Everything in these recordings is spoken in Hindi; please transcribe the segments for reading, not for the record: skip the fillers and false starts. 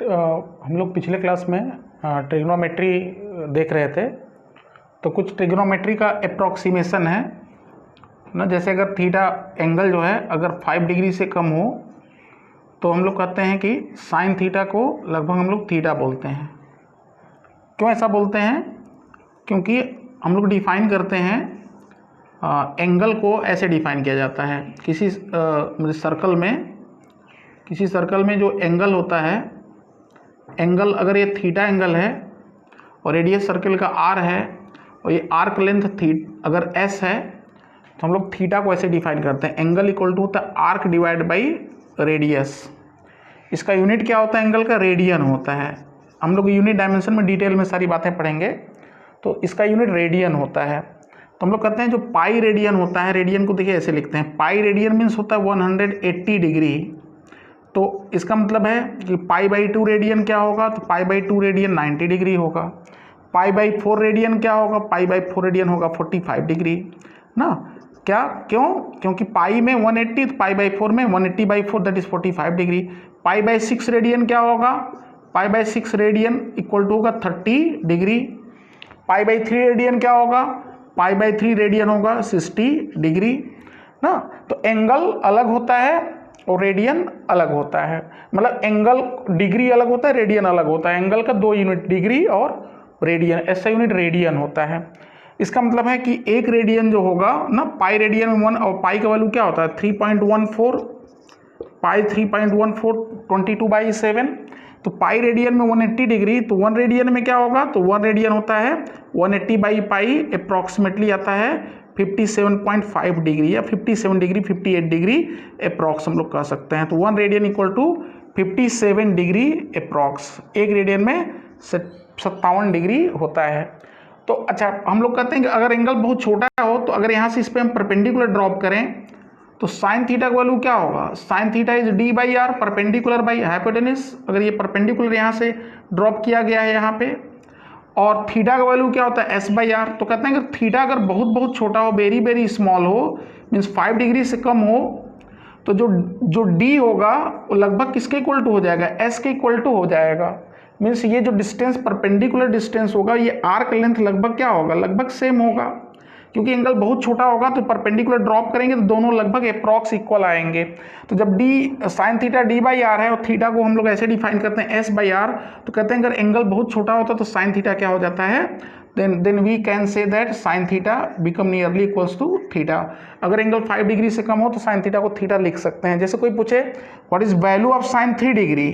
हम लोग पिछले क्लास में ट्रिग्नोमेट्री देख रहे थे। तो कुछ ट्रिग्नोमेट्री का अप्रॉक्सीमेशन है ना, जैसे अगर थीटा एंगल जो है अगर 5 डिग्री से कम हो तो हम लोग कहते हैं कि साइन थीटा को लगभग हम लोग थीटा बोलते हैं। क्यों ऐसा बोलते हैं? क्योंकि हम लोग डिफाइन करते हैं एंगल को ऐसे डिफाइन किया जाता है किसी सर्कल में जो एंगल होता है, एंगल अगर ये थीटा एंगल है और रेडियस सर्कल का आर है और ये आर्क लेंथ अगर एस है तो हम लोग थीटा को ऐसे डिफाइन करते हैं, एंगल इक्वल टू होता है आर्क डिवाइड बाई रेडियस। इसका यूनिट क्या होता है? एंगल का रेडियन होता है। हम लोग यूनिट डायमेंशन में डिटेल में सारी बातें पढ़ेंगे। तो इसका यूनिट रेडियन होता है। तो हम लोग कहते हैं जो पाई रेडियन होता है, रेडियन को देखिए ऐसे लिखते हैं, पाई रेडियन मीन्स होता है 180 डिग्री। तो इसका मतलब है कि π/2 रेडियन क्या होगा? तो π/2 रेडियन 90 डिग्री होगा। π/4 रेडियन क्या होगा? π/4 रेडियन होगा 45 डिग्री ना। क्या क्यों? क्योंकि पाई में 180 तो π/4 में 180/4 दैट इज 45 डिग्री। π/6 रेडियन क्या होगा? π/6 रेडियन इक्वल टू होगा 30 डिग्री। π/3 रेडियन क्या होगा? π/3 रेडियन होगा 60 डिग्री ना। तो एंगल अलग होता है और रेडियन अलग होता है, मतलब एंगल डिग्री अलग होता है, रेडियन अलग होता है। एंगल का 2 यूनिट डिग्री और रेडियन, ऐसा यूनिट रेडियन होता है। इसका मतलब है कि एक रेडियन जो होगा ना, पाई रेडियन में 1 और पाई का वैल्यू क्या होता है? 3.14, पाई 3.14 22/7। तो पाई रेडियन में 180 डिग्री, तो 1 रेडियन में क्या होगा? तो 1 रेडियन होता है 180/पाई अप्रॉक्सीमेटली आता है 57.5 डिग्री या 57 डिग्री 58 डिग्री अप्रॉक्स हम लोग कह सकते हैं। तो 1 radian equal to 57 degree approx. एक रेडियन में 57 डिग्री होता है। तो अच्छा, हम लोग कहते हैं कि अगर एंगल बहुत छोटा हो तो अगर यहाँ से इस पर हम परपेंडिकुलर ड्रॉप करें तो साइन थीटा का वैल्यू क्या होगा? Sine theta is d/r perpendicular by hypotenuse. अगर ये परपेंडिकुलर यहाँ से ड्रॉप किया गया है यहाँ पे, और थीटा का वैल्यू क्या होता है? s/r। तो कहते हैं कि थीटा अगर बहुत छोटा हो, वेरी वेरी स्मॉल हो, मीन्स 5 डिग्री से कम हो, तो जो d होगा वो लगभग किसके इक्वल टू हो जाएगा? s के इक्वल टू हो जाएगा। मीन्स ये जो डिस्टेंस परपेंडिकुलर डिस्टेंस होगा, ये आर्क लेंथ लगभग क्या होगा? लगभग सेम होगा। क्योंकि एंगल बहुत छोटा होगा तो परपेंडिकुलर ड्रॉप करेंगे तो दोनों लगभग अप्रॉक्स इक्वल आएंगे। तो जब साइन थीटा d/r है और थीटा को हम लोग ऐसे डिफाइन करते हैं s/r, तो कहते हैं अगर एंगल बहुत छोटा होता है तो साइन थीटा क्या हो जाता है? Then we can say that sine theta become nearly equals to theta. अगर एंगल 5 डिग्री से कम हो तो साइन थीटा को थीटा लिख सकते हैं। जैसे कोई पूछे what is value of sine 3 degree,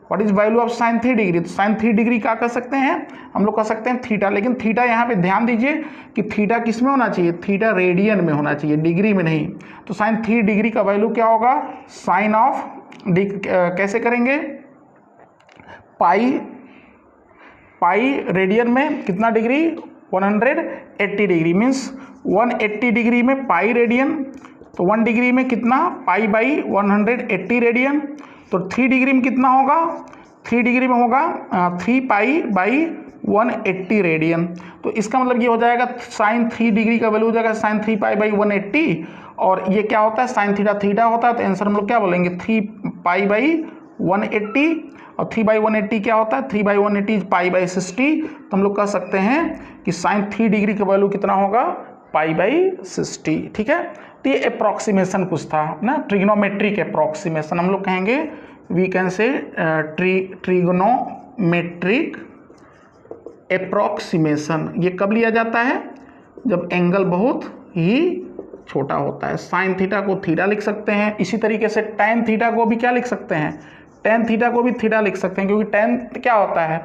what is value of sine 3 degree, तो साइन 3 डिग्री क्या कर सकते हैं? हम लोग कह सकते हैं थीटा। लेकिन थीटा यहाँ पे ध्यान दीजिए कि थीटा किस में होना चाहिए? थीटा रेडियन में होना चाहिए, डिग्री में नहीं। तो साइन 3 डिग्री का वैल्यू क्या होगा? साइन ऑफ कैसे करेंगे? पाई रेडियन में कितना डिग्री? 180 डिग्री। मीन्स 180 डिग्री में पाई रेडियन, तो 1 डिग्री में कितना? π/180 रेडियन। तो 3 डिग्री में कितना होगा? 3 डिग्री में होगा 3π/180 रेडियन। तो इसका मतलब ये हो जाएगा साइन 3 डिग्री का वैल्यू हो जाएगा साइन 3π/180, और ये क्या होता है? साइन थीटा होता है। तो आंसर हम लोग क्या बोलेंगे? 3π/180, और 3/180 क्या होता है? 3/180 इज π/60। तो हम लोग कह सकते हैं कि साइन 3 डिग्री का वैल्यू कितना होगा? π/60। ठीक है। तो ये अप्रॉक्सीमेशन कुछ था ना, ट्रिग्नोमेट्रिक अप्रॉक्सीमेशन हम लोग कहेंगे। We can say trigonometric approximation. ये कब लिया जाता है? जब एंगल बहुत ही छोटा होता है। साइन थीटा को थीटा लिख सकते हैं। इसी तरीके से टैन थीटा को भी क्या लिख सकते हैं? टैन थीटा को भी थीटा लिख सकते हैं, क्योंकि टैन क्या होता है?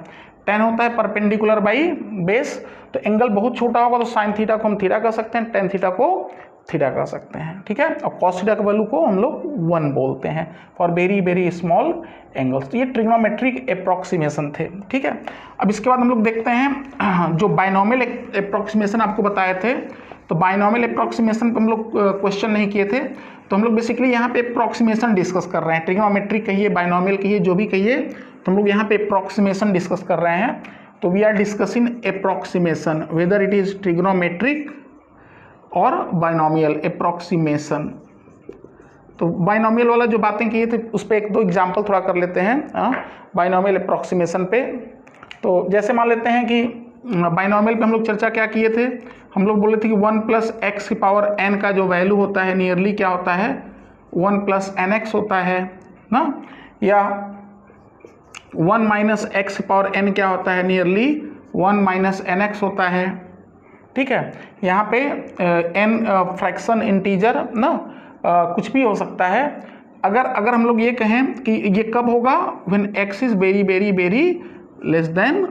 टैन होता है परपेंडिकुलर बाई बेस। तो एंगल बहुत छोटा होगा तो साइन थीटा को हम थीटा कर सकते हैं, टैन थीटा को थीटा कर सकते हैं। ठीक है। और कॉस थीटा का वैल्यू को हम लोग 1 बोलते हैं for very very small angles. तो ये ट्रिग्नोमेट्रिक अप्रॉक्सीमेशन थे। ठीक है। अब इसके बाद हम लोग देखते हैं जो बाइनोमियल अप्रॉक्सीमेशन आपको बताए थे। तो बाइनोमियल अप्रॉक्सीमेशन पर हम लोग क्वेश्चन नहीं किए थे, तो हम लोग बेसिकली यहाँ पे अप्रॉक्सीमेशन डिस्कस कर रहे हैं। ट्रिग्नोमेट्रिक कहिए, बाइनोमियल कहिए, जो भी कहिए, तो हम लोग यहाँ पे अप्रॉक्सीमेशन डिस्कस कर रहे हैं। तो we are discussing approximation whether it is trigonometric और बाइनोमियल अप्रॉक्सीमेशन। तो बाइनोमियल वाला जो बातें किए थे उस पर एक दो एग्जाम्पल थोड़ा कर लेते हैं बाइनोमियल अप्रॉक्सीमेशन पे। तो जैसे मान लेते हैं कि बाइनोमियल पे हम लोग चर्चा क्या किए थे, हम लोग बोले थे कि 1 + x⁴n का जो वैल्यू होता है नियरली क्या होता है 1 + nx होता है ना, या 1 - x⁴n क्या होता है नियरली 1 - nx होता है। ठीक है, यहाँ पे n फ्रैक्शन इंटीजर ना कुछ भी हो सकता है। अगर हम लोग ये कहें कि ये कब होगा, when x is very very very less than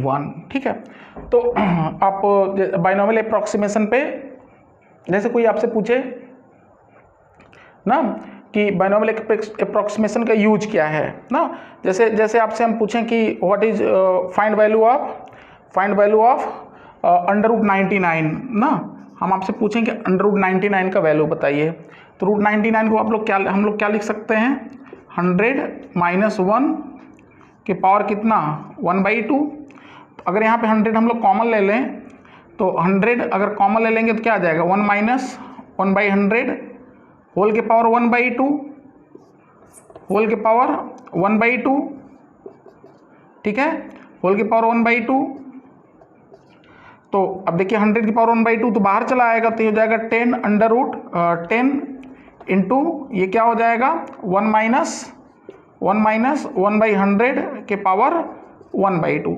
1। ठीक है, तो आप बाइनोमियल अप्रॉक्सीमेशन पे जैसे कोई आपसे पूछे ना कि बाइनोमियल अप्रॉक्सीमेशन का यूज क्या है ना, जैसे आपसे हम पूछें कि what is find value of √99 ना, हम आपसे पूछें कि √99 का वैल्यू बताइए, तो √99 को हम लोग क्या लिख सकते हैं 100 - 1 के पावर कितना 1/2। तो अगर यहाँ पे 100 हम लोग कॉमन ले लें तो 100 अगर कॉमन ले लेंगे तो क्या आ जाएगा 1 - 1/100 होल के पावर 1/2 होल के पावर 1/2। ठीक है, होल के पावर 1/2। तो अब देखिए 100 की पावर 1/2 तो बाहर चला आएगा, तो ये हो जाएगा 10 √10 इंटू ये क्या हो जाएगा 1 - 1/100 के पावर 1/2।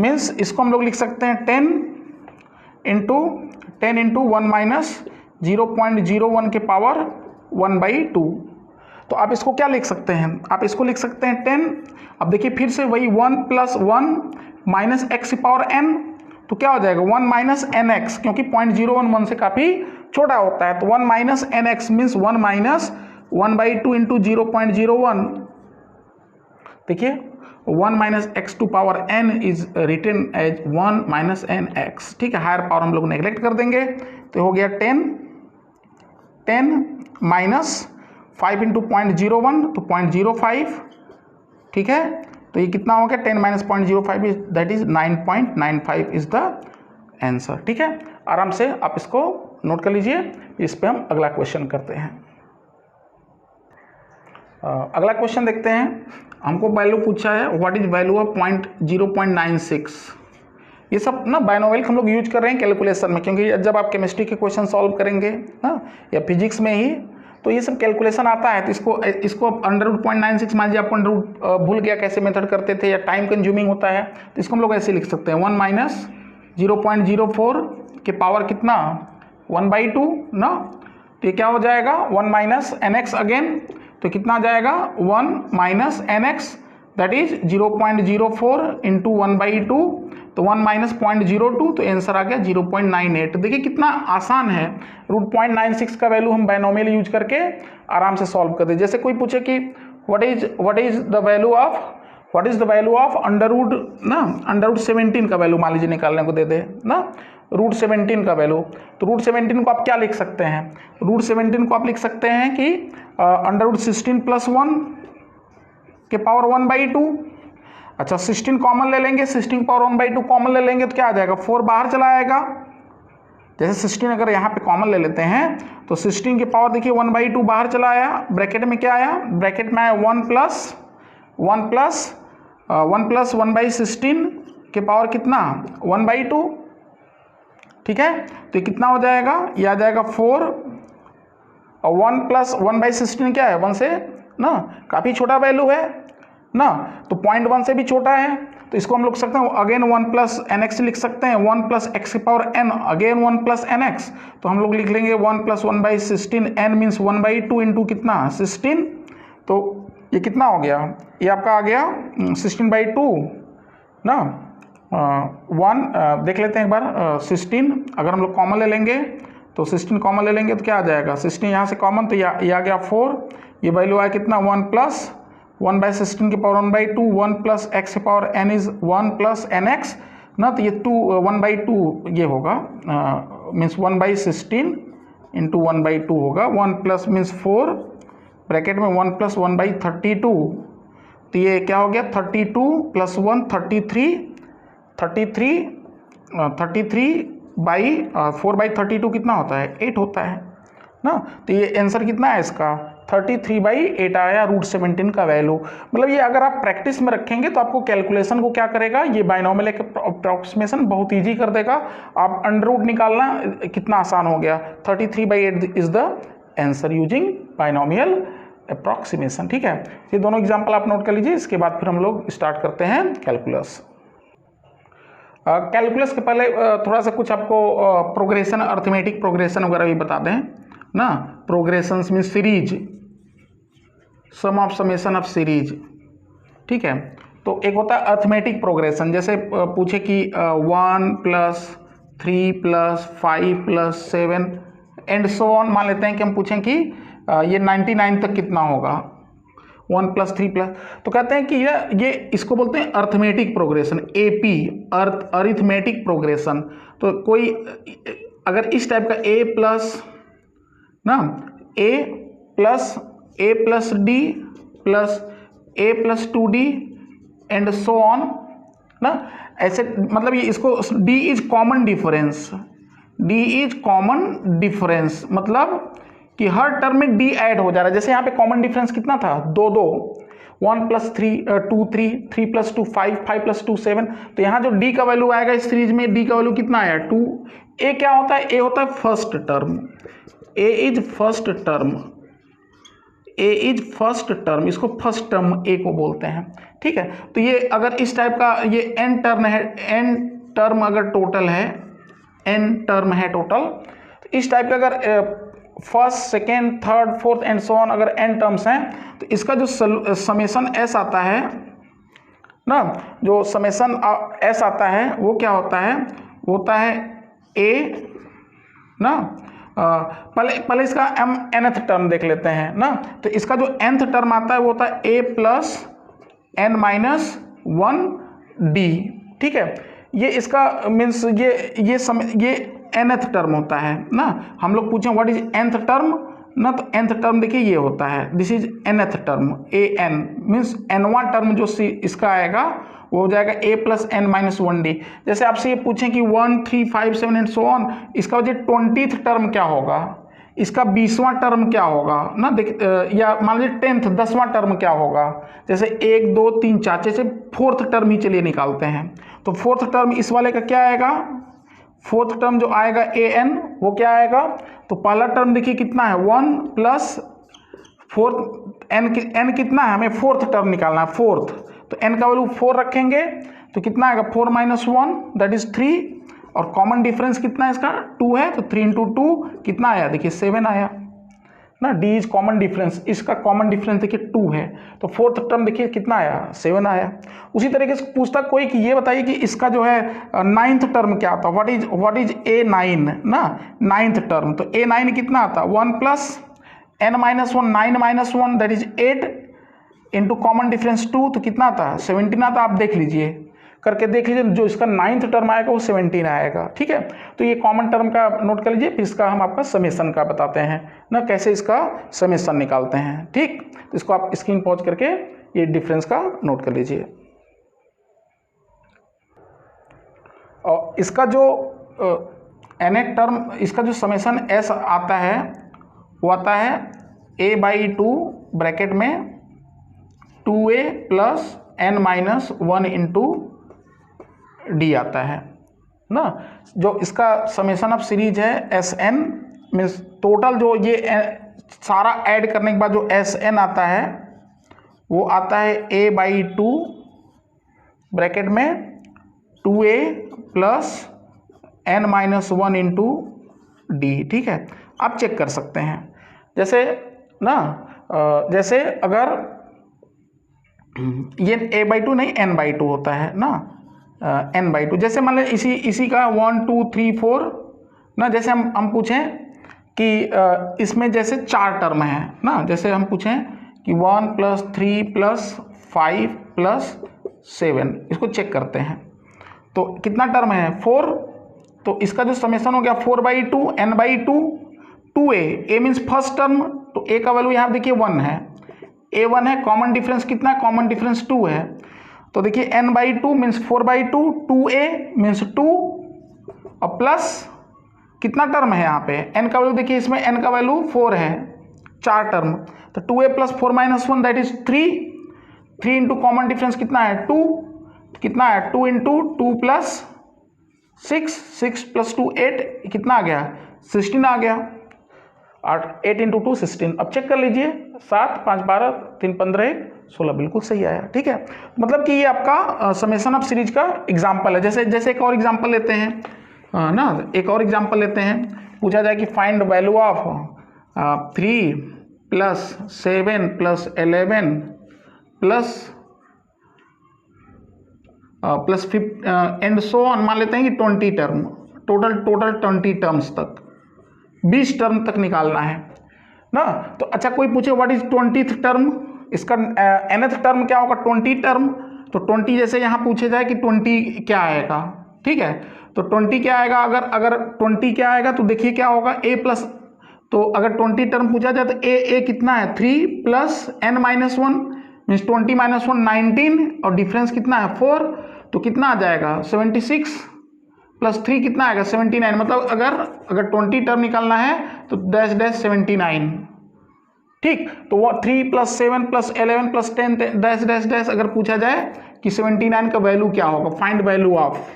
मीन्स इसको हम लोग लिख सकते हैं 10 इंटू 1 - 0.01 के पावर 1/2। तो आप इसको क्या लिख सकते हैं, आप इसको लिख सकते हैं 10। अब देखिए फिर से वही 1 + 1 - x⁴n, तो क्या हो जाएगा 1 - nx, क्योंकि 0.011 से काफ़ी छोटा होता है, तो 1 - nx मीन्स 1 - 1/2 इंटू 0.01। देखिए 1 - x⁴n is written as 1 - nx। ठीक है, हायर पावर हम लोग नेग्लेक्ट कर देंगे, तो हो गया 10 - 5 इंटू 0.01 तो 0.05। ठीक है, तो ये कितना हो गया 10 - 0.05 that is 9.95 is the answer. ठीक है, आराम से आप इसको नोट कर लीजिए, इस पे हम अगला क्वेश्चन करते हैं। अगला क्वेश्चन देखते हैं, हमको वैल्यू पूछा है व्हाट इज वैल्यू ऑफ 0.96। ये सब ना बाइनोमियल हम लोग यूज कर रहे हैं कैलकुलेशन में, क्योंकि जब आप केमिस्ट्री के क्वेश्चन सॉल्व करेंगे ना या फिजिक्स में ही, तो ये सब कैलकुलेशन आता है। तो इसको √0.96 मान लीजिए आपको भूल गया कैसे मेथड करते थे या टाइम कंज्यूमिंग होता है, तो इसको हम लोग ऐसे लिख सकते हैं 1 - 0.04 के पावर कितना 1/2 ना, तो ये क्या हो जाएगा 1 - nx अगेन, तो कितना आ जाएगा 1 - nx दैट इज 0.04 इंटू 1/2, तो 1 - 0.02, तो आंसर आ गया 0.98। देखिए कितना आसान है, √0.96 का वैल्यू हम बाइनोमियल यूज करके आराम से सॉल्व कर दे। जैसे कोई पूछे कि what is the value of √17 का वैल्यू मान लीजिए निकालने को दे दे ना, √17 का वैल्यू, तो √17 को आप क्या लिख सकते हैं, √17 को आप लिख सकते हैं कि √16 + 1 के पावर 1/2। अच्छा 16 कॉमन ले लेंगे, 16 की पावर 1/2 कॉमन ले लेंगे तो क्या आ जाएगा 4 बाहर चला आएगा। जैसे 16 अगर यहाँ पे कॉमन ले लेते हैं तो 16 की पावर देखिए 1/2 बाहर चला आया, ब्रैकेट में क्या आया, ब्रैकेट में आया 1 + 1/16 के पावर कितना 1/2। ठीक है, तो ये कितना हो जाएगा, ये आ जाएगा 4 और 1 + 1/16 क्या है 1 से ना, काफ़ी छोटा वैल्यू है ना, तो 0.1 से भी छोटा है, तो इसको हम लोग सकते हैं अगेन 1 + nx लिख सकते हैं, 1 + x⁴n अगेन 1 + nx, तो हम लोग लिख लेंगे 1 + 1/16 n मीन्स 1/2 इंटू कितना 16, तो ये कितना हो गया, ये आपका आ गया 16/2 ना। 1 देख लेते हैं एक बार 16 अगर हम लोग कॉमन ले लेंगे तो 16 कॉमन ले लेंगे तो क्या आ जाएगा 16 यहाँ से कॉमन, तो ये आ गया 4, ये वैल्यू आया कितना 1 + 1/16 की पावर 1/2, 1 + x⁴n इज 1 + nx ना, तो ये 1/2 ये होगा मीन्स 1/16 इंटू 1/2 होगा, 1 + मीन्स 4 ब्रैकेट में 1 + 1/32, तो ये क्या हो गया 32 + 1 33 4/32 कितना होता है 8 होता है ना। तो ये आंसर कितना है इसका 33/8 आया √17 का वैल्यू। मतलब ये अगर आप प्रैक्टिस में रखेंगे तो आपको कैलकुलेशन को क्या करेगा, ये बाइनोमियल अप्रॉक्सीमेशन बहुत ईजी कर देगा। आप अंडर रूट निकालना कितना आसान हो गया, 33/8 is the answer using binomial approximation. ठीक है, ये दोनों एग्जाम्पल आप नोट कर लीजिए, इसके बाद फिर हम लोग स्टार्ट करते हैं कैलकुलस। कैलकुलस के पहले थोड़ा सा कुछ आपको प्रोग्रेशन, अर्थमेटिक प्रोग्रेशन वगैरह भी बता दें ना। Progressions mean series, sum of summation of series. ठीक है, तो एक होता है अर्थमेटिक प्रोग्रेशन, जैसे पूछे कि 1 + 3 + 5 + 7 एंड सो ऑन। मान लेते हैं कि हम पूछें कि ये 99 तक कितना होगा, 1 + 3 +, तो कहते हैं कि ये इसको बोलते हैं arithmetic progression, AP arithmetic progression. तो कोई अगर इस टाइप का A + D + A + 2D and so on ना, ऐसे मतलब ये इसको D is common difference, D is common difference मतलब कि हर टर्म में D ऐड हो जा रहा है। जैसे यहाँ पे कॉमन डिफरेंस कितना था, 2 2, 1 + 3 2 3, 3 + 2 5, 5 + 2 7। तो यहाँ जो D का वैल्यू आएगा इस सीरीज में, D का वैल्यू कितना आया 2। A क्या होता है, A होता है first term, A is first term, A is first term, इसको फर्स्ट टर्म A को बोलते हैं। ठीक है, तो ये अगर इस टाइप का ये n टर्म है, n टर्म अगर टोटल है, n टर्म है टोटल, तो इस टाइप का अगर first, second, third, fourth and so on अगर n टर्म्स हैं, तो इसका जो समेशन s आता है ना, जो समेशन s आता है वो क्या होता है, वो होता है A ना। पहले इसका nth टर्म देख लेते हैं ना। तो इसका जो nth टर्म आता है वो होता है A + n - 1D। ठीक है, ये इसका मीन्स ये nth टर्म होता है ना। हम लोग पूछें व्हाट इज nth टर्म ना, तो nth टर्म देखिए ये होता है, this is nth term, an means nवां टर्म जो इसका आएगा वो हो जाएगा A + n - 1D। जैसे आपसे ये पूछें कि 1 3 5 7 एंड सो ऑन, इसका जो 20th टर्म क्या होगा, इसका 20वां टर्म क्या होगा ना, या मान लीजिए 10th 10वां टर्म क्या होगा। जैसे 1 2 3 4, जैसे 4th टर्म ही चलिए निकालते हैं, तो 4th टर्म इस वाले का क्या आएगा, 4th टर्म जो आएगा an वो क्या आएगा, तो पहला टर्म देखिए कितना है 1 + 4 n कितना है, हमें 4th टर्म निकालना है 4th, तो n का वैल्यू 4 रखेंगे तो कितना आएगा 4 - 1 दैट इज 3, और कॉमन डिफरेंस कितना है इसका 2 है, तो 3 × 2 कितना आया, देखिए 7 आया ना। D इज कॉमन डिफरेंस, इसका कॉमन डिफरेंस देखिए 2 है, तो 4th टर्म देखिए कितना आया 7 आया। उसी तरीके से पूछता कोई कि ये बताइए कि इसका जो है 9th टर्म क्या आता, व्हाट इज A9 ना, 9th टर्म, तो A9 कितना आता 1 + n - 1 9 - 1 that is 8 into common difference 2, तो कितना आता 17 आता। आप देख लीजिए, करके देख लीजिए, जो इसका 9th टर्म आएगा वो 17 आएगा। ठीक है, तो ये कॉमन टर्म का नोट कर लीजिए, फिर इसका हम आपका समेशन का बताते हैं ना, कैसे इसका समेशन निकालते हैं। ठीक, तो इसको आप स्क्रीन पॉज करके ये डिफरेंस का नोट कर लीजिए। और इसका जो nth टर्म, इसका जो समेशन s आता है वो आता है A/2 ब्रैकेट में 2A + n - 1 इंटू D आता है ना। जो इसका समेशन ऑफ सीरीज है Sn मीन्स टोटल जो ये सारा ऐड करने के बाद जो Sn आता है वो आता है A/2 ब्रैकेट में 2A + n - 1 इंटू D। ठीक है, आप चेक कर सकते हैं, जैसे ना जैसे अगर ये A/2 नहीं n/2 होता है ना, n/2। जैसे मान लें इसी का 1 2 3 4 ना, जैसे हम पूछें कि इसमें जैसे 4 टर्म है ना, जैसे हम पूछें कि 1 + 3 + 5 + 7, इसको चेक करते हैं तो कितना टर्म है 4, तो इसका जो समेशन हो गया 4/2 n/2 2A, A means first term, तो A का वैल्यू यहाँ देखिए 1 है, A1 है, कॉमन डिफरेंस कितना है, कॉमन डिफरेंस 2 है, तो देखिए n/2 मीन्स 4/2, 2A मीन्स 2 और प्लस कितना टर्म है यहाँ पे, n का वैल्यू देखिए, इसमें n का वैल्यू 4 है, 4 टर्म, तो 2a + 4 - 1 that is 3, 3 into common difference कितना है 2, कितना है 2 इंटू 2 + 6, 6 + 2 8, कितना आ गया 16 आ गया, 8 इंटू 2 16। अब चेक कर लीजिए, 7 5 12 3 15 1 16 बिल्कुल सही आया। ठीक है, मतलब कि ये आपका समेशन ऑफ सीरीज का एग्जाम्पल है। जैसे एक और एग्जाम्पल लेते हैं ना, एक और एग्जाम्पल लेते हैं, पूछा जाए कि find value of 3 + 7 + 11 plus 5 and so on, मान लेते हैं कि 20 टर्म, टोटल 20 टर्म्स तक, 20 टर्म तक निकालना है ना। तो अच्छा, कोई पूछे व्हाट इज 20th टर्म, इसका nth टर्म क्या होगा 20 टर्म, तो 20 जैसे यहाँ पूछे जाए कि 20 क्या आएगा, ठीक है, तो 20 क्या आएगा, अगर 20 क्या आएगा तो देखिए क्या होगा a प्लस, तो अगर 20 टर्म पूछा जाए तो a कितना है 3 + n - 1 मीन्स 20 - 1 19, और डिफरेंस कितना है 4, तो कितना आ जाएगा 76 + 3 कितना आएगा 79, मतलब अगर 20 टर्म निकालना है तो डैश डैश 79। ठीक, तो वो 3 + 7 + 11 + 10 डैश डैश डैश, अगर पूछा जाए कि 79 का वैल्यू क्या होगा, फाइंड वैल्यू ऑफ,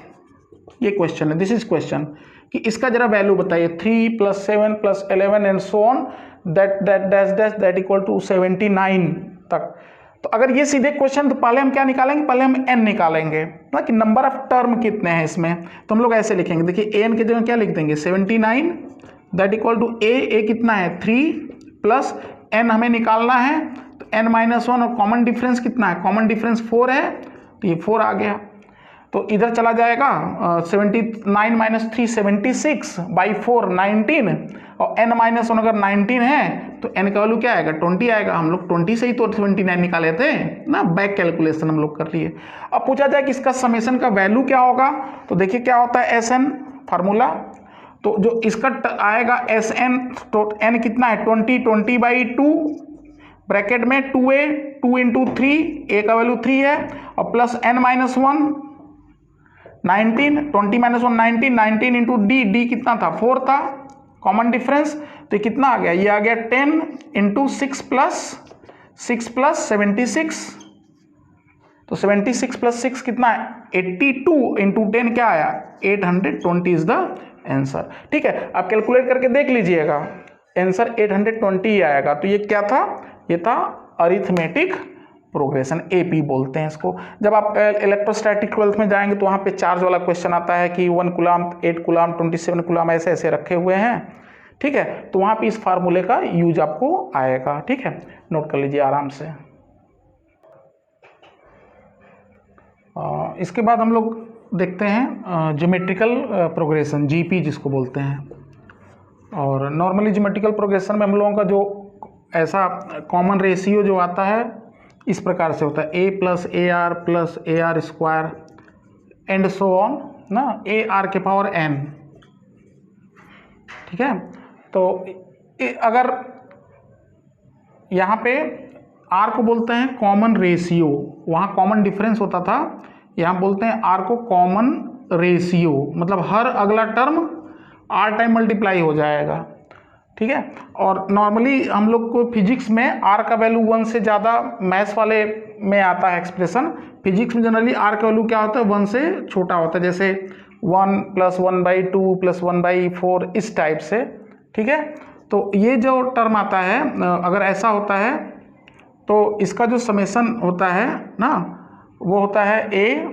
ये क्वेश्चन है, दिस इज क्वेश्चन, कि इसका जरा वैल्यू बताइए, 3 + 7 + 11 and so on that dash dash that equal to 79 तक। तो अगर ये सीधे क्वेश्चन, तो पहले हम क्या निकालेंगे, पहले हम n निकालेंगे ना, कि नंबर ऑफ टर्म कितने हैं इसमें, तो हम लोग ऐसे लिखेंगे, देखिए an की जगह क्या लिख देंगे 79 दैट इक्वल टू a कितना है 3 प्लस n हमें निकालना है, तो n - 1, और कॉमन डिफरेंस कितना है, कॉमन डिफरेंस 4 है, तो ये 4 आ गया, तो इधर चला जाएगा 79 - 3 76 बाई 4 19, और n - 1 अगर 19 है तो n का वैल्यू क्या आएगा 20 आएगा। हम लोग 20 से ही तो 79 निकाले थे ना, बैक कैलकुलेशन हम लोग कर लिए। अब पूछा जाए कि इसका समेशन का वैल्यू क्या होगा, तो देखिए क्या होता है SN फार्मूला, तो जो इसका आएगा SN, तो n कितना है 20/2 ब्रैकेट में 2a 2 इंटू 3, a का वैल्यू 3 है, और प्लस n - 1 19, 20 - 1 19, 19 इंटू d कितना था 4 था, कॉमन डिफरेंस, तो कितना आ गया, ये आ गया 10 इंटू 6 + 76, तो 76 + 6 कितना है 82 इंटू 10 क्या आया 820 इज द आंसर। ठीक है, आप कैलकुलेट करके देख लीजिएगा, आंसर 820 ही आएगा। तो ये क्या था, ये था अरिथमेटिक प्रोग्रेशन, AP बोलते हैं इसको। जब आप इलेक्ट्रोस्टैटिक 12th में जाएंगे तो वहाँ पे चार्ज वाला क्वेश्चन आता है कि 1 कूलम 8 कूलम 27 कूलम ऐसे ऐसे रखे हुए हैं, ठीक है, तो वहाँ पे इस फार्मूले का यूज आपको आएगा। ठीक है, नोट कर लीजिए आराम से। इसके बाद हम लोग देखते हैं ज्योमेट्रिकल प्रोग्रेशन, GP जिसको बोलते हैं। और नॉर्मली ज्योमेट्रिकल प्रोग्रेशन में हम लोगों का जो ऐसा कॉमन रेशियो जो आता है इस प्रकार से होता है, a + AR + AR² and so on ना, AR⁴n। ठीक है, तो अगर यहाँ पे R को बोलते हैं कॉमन रेशियो, वहाँ कॉमन डिफरेंस होता था, यहाँ बोलते हैं R को कॉमन रेशियो, मतलब हर अगला टर्म R टाइम मल्टीप्लाई हो जाएगा। ठीक है, और नॉर्मली हम लोग को फिजिक्स में R का वैल्यू 1 से ज़्यादा, मैथ्स वाले में आता है एक्सप्रेशन, फिजिक्स में जनरली R का वैल्यू क्या होता है 1 से छोटा होता है, जैसे 1 + 1/2 + 1/4 इस टाइप से। ठीक है, तो ये जो टर्म आता है अगर ऐसा होता है तो इसका जो समेशन होता है ना, वो होता है A1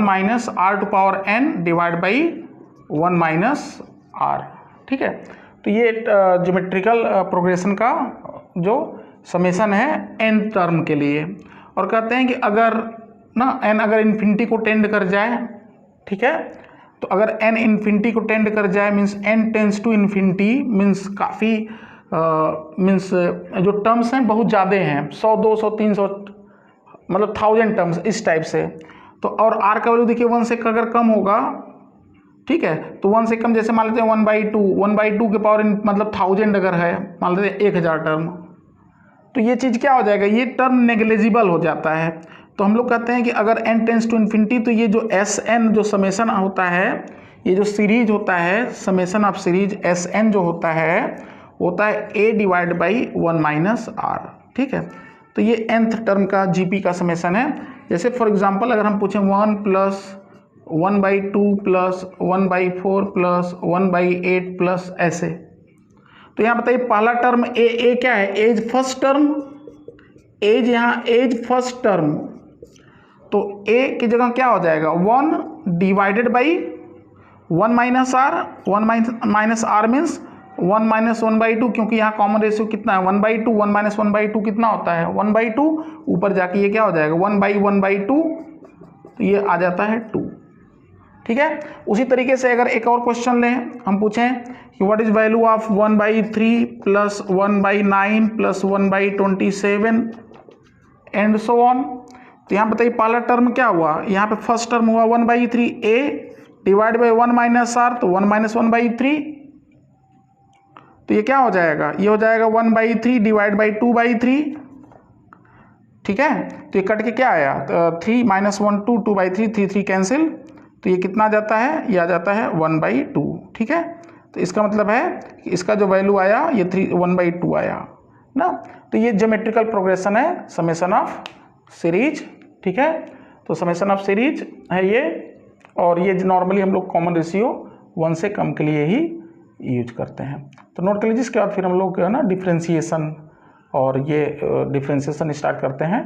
- R⁴n divide by 1 - R। ठीक है, तो ये ज्योमेट्रिकल प्रोग्रेशन का जो समेशन है n टर्म के लिए। और कहते हैं कि अगर ना n अगर इन्फिनिटी को टेंड कर जाए, ठीक है, तो अगर n इन्फिनिटी को टेंड कर जाए means n tends to infinity, means काफ़ी मीन्स जो टर्म्स हैं बहुत ज़्यादा हैं, 100 200 300 मतलब 1000 टर्म्स इस टाइप से। तो और R का वैल्यू देखिए 1 से अगर कम होगा, ठीक है, तो 1 से कम, जैसे मान लेते हैं 1/2 के पावर मतलब 1000 अगर है, मान लेते हैं 1000 टर्म, तो ये चीज़ क्या हो जाएगा, ये टर्म नेग्लिजिबल हो जाता है। तो हम लोग कहते हैं कि अगर n टेंड्स टू इन्फिनिटी, तो ये जो SN जो समेशन होता है ये जो सीरीज होता है summation of series S N जो होता है A divide by 1 minus R. ठीक है, तो ये nth टर्म का जीपी का समेशन है। जैसे फॉर एग्जांपल अगर हम पूछें 1 प्लस 1/2 प्लस 1/4 प्लस 1/8 प्लस ऐसे, तो यहाँ बताइए पहला टर्म ए क्या है, एज फर्स्ट टर्म, एज यहाँ एज फर्स्ट टर्म, तो ए की जगह क्या हो जाएगा 1 divided by 1 minus R, 1 minus R means 1 minus 1/2, क्योंकि यहाँ कॉमन रेशियो कितना है 1/2, 1 माइनस 1/2 कितना होता है 1/2, ऊपर जाके ये क्या हो जाएगा 1/1/2, तो ये आ जाता है 2। ठीक है, उसी तरीके से अगर एक और क्वेश्चन लें, हम पूछें कि what is value of 1/3 plus 1/9 plus 1/27 and so on, तो यहाँ बताइए पहला टर्म क्या हुआ, यहाँ पे फर्स्ट टर्म हुआ 1/3 ए डिवाइड बाई 1 माइनस आर, तो 1 माइनस 1/3, तो ये क्या हो जाएगा, ये हो जाएगा 1/3 डिवाइड बाई 2/3। ठीक है, तो ये कट के क्या आया 3 माइनस 1 2, 2/3, 3 3 कैंसिल, तो ये कितना आ जाता है, ये आ जाता है 1/2। ठीक है, तो इसका मतलब है कि इसका जो वैल्यू आया ये 1/2 आया ना। तो ये ज्योमेट्रिकल प्रोग्रेशन है समेशन ऑफ सीरीज। ठीक है, तो समेशन ऑफ सीरीज है ये, और ये नॉर्मली हम लोग कॉमन रेशियो 1 से कम के लिए ही यूज करते हैं। तो नोट कर लीजिए, इसके बाद फिर हम लोग ना डिफ्रेंशिएशन, और ये डिफ्रेंशिएशन स्टार्ट करते हैं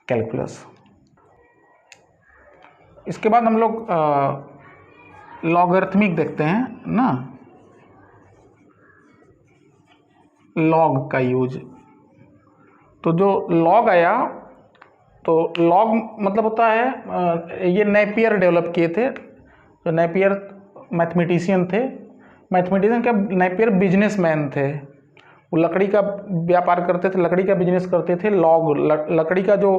कैलकुलस। इसके बाद हम लोग लॉगरिथमिक देखते हैं ना, लॉग का यूज। तो जो लॉग आया, तो लॉग मतलब होता है ये नेपियर डेवलप किए थे, जो नेपियर मैथमेटिशियन थे, मैथमेटिशियन क्या नेपियर बिजनेसमैन थे, वो लकड़ी का व्यापार करते थे, लकड़ी का बिजनेस करते थे। लॉग लकड़ी का जो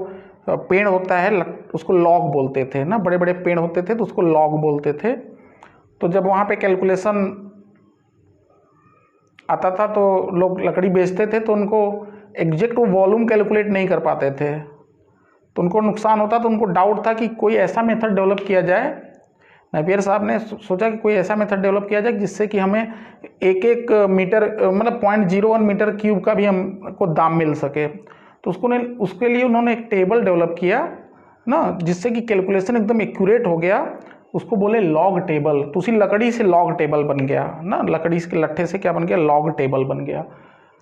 पेड़ होता है उसको लॉग बोलते थे ना, बड़े बड़े पेड़ होते थे तो उसको लॉग बोलते थे। तो जब वहाँ पे कैलकुलेशन आता था तो लोग लकड़ी बेचते थे, तो उनको एग्जैक्ट वो वॉल्यूम कैलकुलेट नहीं कर पाते थे, तो उनको नुकसान होता, तो उनको डाउट था कि कोई ऐसा मेथड डेवलप किया जाए। नेपियर साहब ने सोचा कि कोई ऐसा मेथड डेवलप किया जाए जिससे कि हमें एक एक मीटर मतलब 0.01 मीटर क्यूब का भी हमको दाम मिल सके। तो उसके लिए उन्होंने एक टेबल डेवलप किया ना, जिससे कि कैलकुलेशन एकदम एक्यूरेट हो गया, उसको बोले लॉग टेबल। तो उसी लकड़ी से लॉग टेबल बन गया ना, लकड़ी के लट्ठे से क्या बन गया, लॉग टेबल बन गया।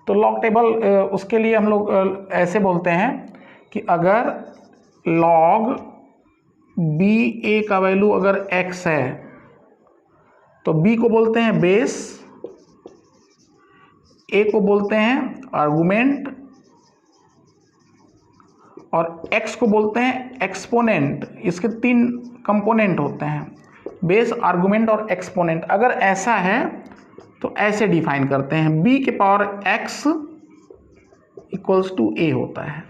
तो लॉग टेबल उसके लिए हम लोग ऐसे बोलते हैं कि अगर लॉग बी ए का वैल्यू अगर x है तो b को बोलते हैं बेस, a को बोलते हैं आर्गुमेंट, और x को बोलते हैं एक्सपोनेंट। इसके 3 कंपोनेंट होते हैं, बेस, आर्गुमेंट और एक्सपोनेंट। अगर ऐसा है तो ऐसे डिफाइन करते हैं, b के power x equals to a होता है।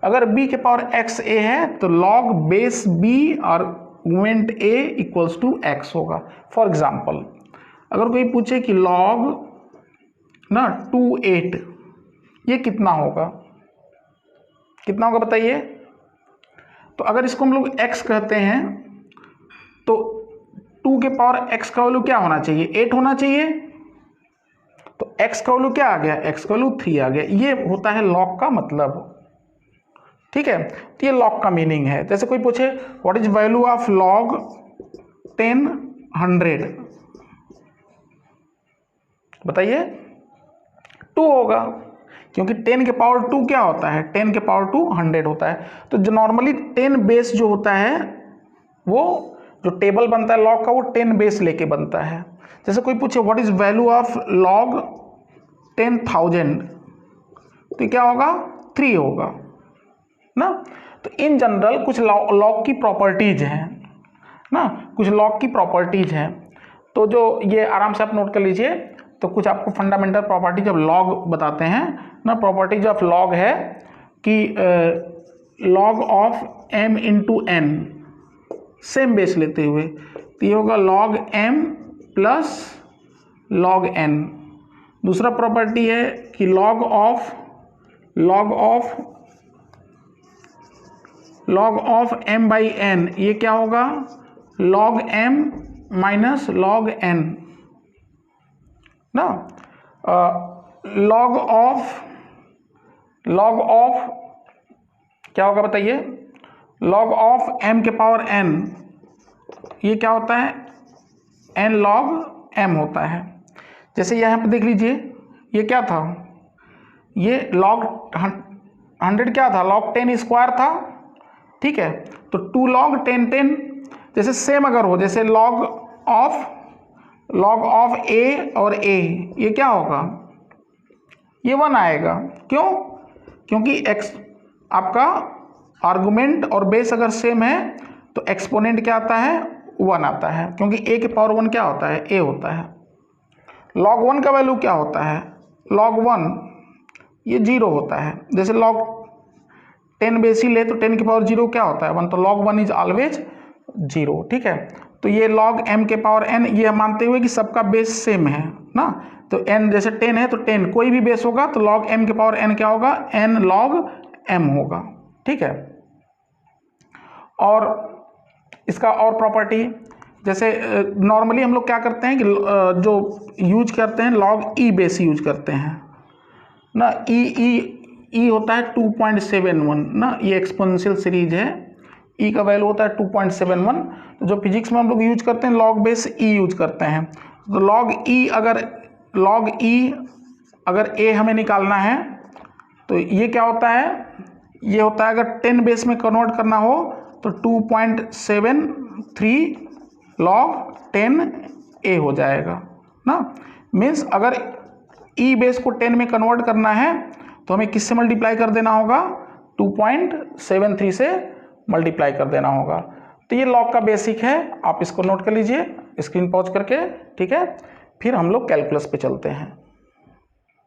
अगर b के पावर x a है तो log base b argument a equals to x होगा। फॉर एग्जाम्पल अगर कोई पूछे कि log ना 28 ये कितना होगा, कितना होगा बताइए। तो अगर इसको हम लोग x कहते हैं तो 2 के पावर x का वैल्यू क्या होना चाहिए, 8 होना चाहिए। तो x का वैल्यू क्या आ गया, x का वैल्यू 3 आ गया। ये होता है log का मतलब। ठीक है, तो ये लॉग का मीनिंग है। जैसे कोई पूछे what is value of log 10 100, बताइए 2 होगा, क्योंकि 10 के पावर 2 क्या होता है, 10 के पावर 2 100 होता है। तो जो नॉर्मली 10 बेस जो होता है, वो जो टेबल बनता है लॉग का वो 10 बेस लेके बनता है। जैसे कोई पूछे what is value of log 10,000, तो क्या होगा 3 होगा ना। तो इन जनरल कुछ लॉग की प्रॉपर्टीज हैं ना, कुछ लॉग की प्रॉपर्टीज हैं, तो जो ये आराम से आप नोट कर लीजिए। तो कुछ आपको फंडामेंटल प्रॉपर्टीज ऑफ लॉग बताते हैं ना। प्रॉपर्टीज ऑफ लॉग है कि log of m into n, same base लेते हुए, तो ये होगा log m plus log n। दूसरा प्रॉपर्टी है कि log of m by n, ये क्या होगा log m minus log N ना, लॉग ऑफ क्या होगा बताइए, लॉग ऑफ m के पावर n, ये क्या होता है, n log m होता है। जैसे यहाँ पे देख लीजिए, ये क्या था, ये log 100 क्या था, log 10 स्क्वायर था, ठीक है। तो 2 log 10 10, जैसे सेम अगर हो, जैसे log ऑफ a और a, ये क्या होगा, ये 1 आएगा। क्यों? क्योंकि x आपका आर्गुमेंट और बेस अगर सेम है तो एक्सपोनेंट क्या आता है, 1 आता है, क्योंकि a के पावर 1 क्या होता है, a होता है। log 1 का वैल्यू क्या होता है, log 1 ये 0 होता है। जैसे log 10 बेस ही ले तो 10 की पावर 0 क्या होता है, 1, तो log 1 इज ऑलवेज 0, ठीक है। तो ये log m के पावर n, ये मानते हुए कि सबका बेस सेम है ना, तो n जैसे 10 है तो 10 कोई भी बेस होगा तो log m के पावर n क्या होगा, n log m होगा, ठीक है। और इसका और प्रॉपर्टी, जैसे नॉर्मली हम लोग क्या करते हैं कि जो यूज करते हैं log e बेस यूज करते हैं ना, e होता है 2.71 ना, ये एक्सपोनेंशियल सीरीज है, e का वैल्यू होता है 2.71। तो जो फिजिक्स में हम लोग यूज करते हैं log बेस e यूज करते हैं। तो log e अगर a हमें निकालना है तो ये क्या होता है, ये होता है अगर 10 बेस में कन्वर्ट करना हो तो 2.73 log 10a हो जाएगा ना। मीन्स अगर e बेस को 10 में कन्वर्ट करना है तो हमें किससे मल्टीप्लाई कर देना होगा, 2.73 से मल्टीप्लाई कर देना होगा। तो ये लॉग का बेसिक है, आप इसको नोट कर लीजिए स्क्रीन पॉज करके, ठीक है। फिर हम लोग कैलकुलस पे चलते हैं।